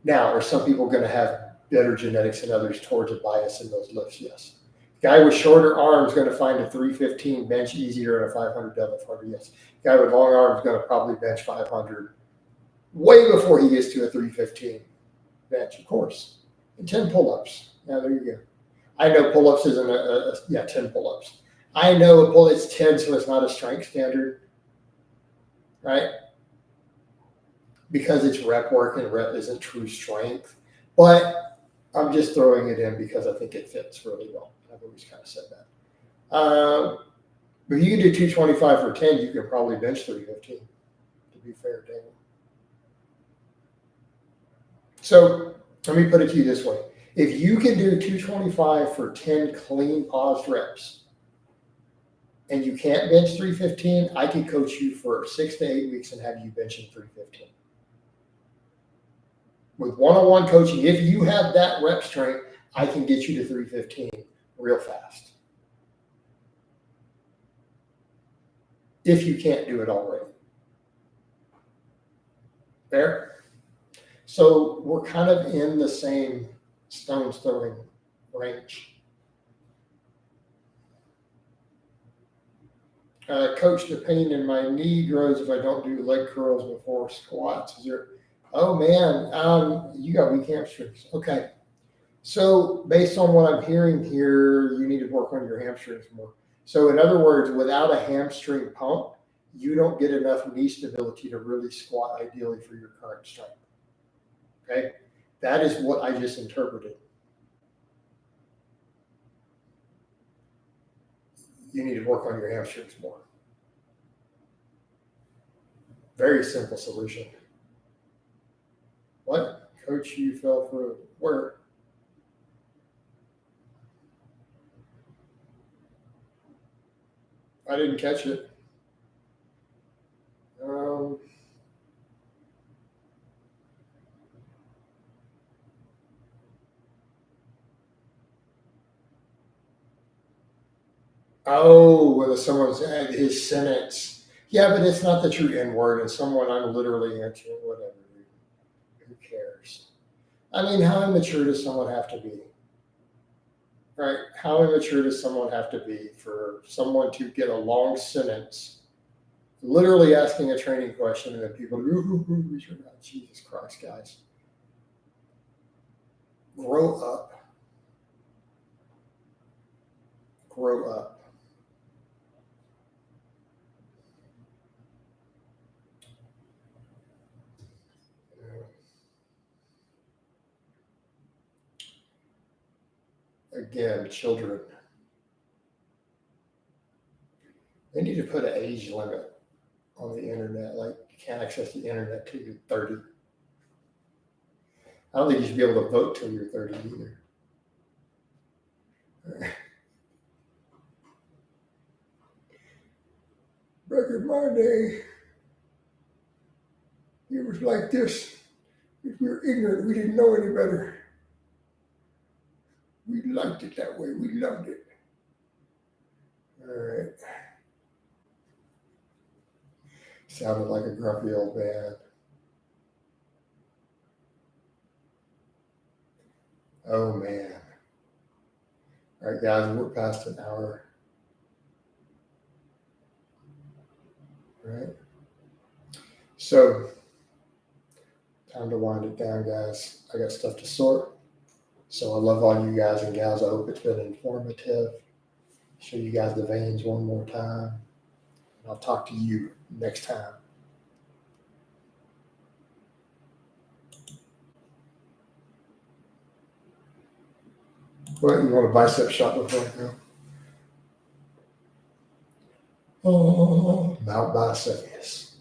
Now, are some people going to have better genetics than others towards a bias in those lifts? Yes. Guy with shorter arms is going to find a 315 bench easier and a 500 deadlift harder? Yes. Guy with long arms is going to probably bench 500 way before he gets to a 315 bench, of course. And 10 pull-ups. Now, there you go. I know pull-ups isn't 10 pull-ups. I know it's 10, so it's not a strength standard, right? Because it's rep work and rep isn't true strength. But I'm just throwing it in because I think it fits really well. I've always kind of said that. But you can do 225 for 10, you can probably bench 315, to be fair, Daniel. So let me put it to you this way. If you can do 225 for 10 clean paused reps and you can't bench 315, I can coach you for 6 to 8 weeks and have you benching 315. With one-on-one coaching, if you have that rep strength, I can get you to 315 real fast. If you can't do it already. Fair? So we're kind of in the same stones throwing range. Coach, the pain in my knee grows if I don't do leg curls before squats. Oh man, you got weak hamstrings. Okay. So based on what I'm hearing here, you need to work on your hamstrings more. So in other words, without a hamstring pump, you don't get enough knee stability to really squat ideally for your current strength. Okay. That is what I just interpreted. You need to work on your hamstrings more. Very simple solution. What? Coach, you fell for where? I didn't catch it. Um, oh, whether someone's his sentence. Yeah, but it's not the true N word, and someone I'm literally answering whatever. Dude. Who cares? I mean, how immature does someone have to be? Right? How immature does someone have to be for someone to get a long sentence, literally asking a training question, and then people go, ooh, Jesus Christ, guys. Grow up. Grow up. Again, children. They need to put an age limit on the internet. Like, you can't access the internet till you're 30. I don't think you should be able to vote till you're 30 either. Back in my day, it was like this. If we were ignorant, we didn't know any better. We liked it that way. We loved it. All right. Sounded like a grumpy old man. Oh, man. All right, guys, we're past an hour. All right. So, time to wind it down, guys. I got stuff to sort. So I love all you guys and gals. I hope it's been informative. Show you guys the veins one more time. And I'll talk to you next time. What, you want a bicep shot before I go? Oh, Mount Bicep, yes.